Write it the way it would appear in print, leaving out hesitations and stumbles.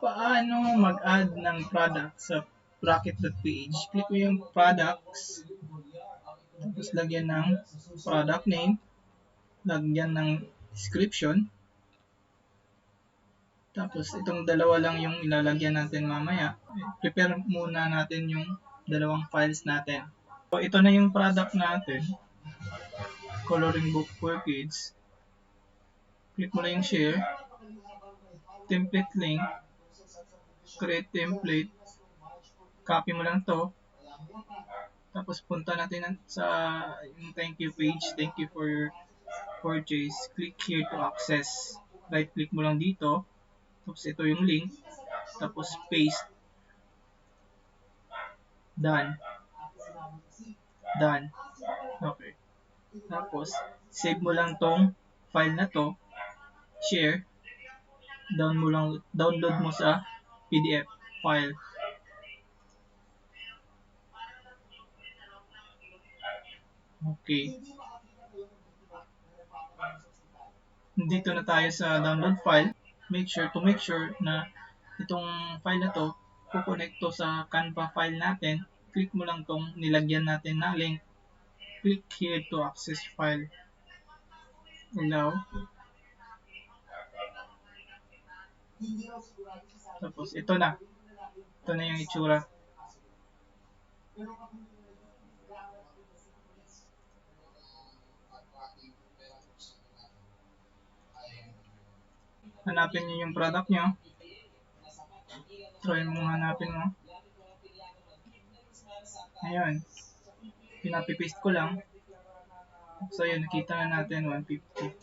Paano mag-add ng product sa Bracket.ph? Click mo yung products, tapos lagyan ng product name, lagyan ng description, tapos itong dalawa lang yung ilalagyan natin mamaya. Prepare muna natin yung dalawang files natin. So ito na yung product natin, coloring book for kids. Click mo na yung share, template link, create template, copy mo lang to, tapos punta natin sa yung thank you page, thank you for your purchase, click here to access, right click mo lang dito, tapos ito yung link, tapos paste, done, okay, tapos save mo lang tong file na to, share, download mo sa PDF file. Okay. Dito na tayo sa download file. Make sure na itong file na to, kukonect to sa Canva file natin. Click mo lang tong nilagyan natin na link. Click here to access file. Allow. Tapos ito na. Ito na yung itsura. Hanapin nyo yung product nyo. Try mo hanapin mo. Ayun. Pinapipaste ko lang. So yun, nakita na natin 150.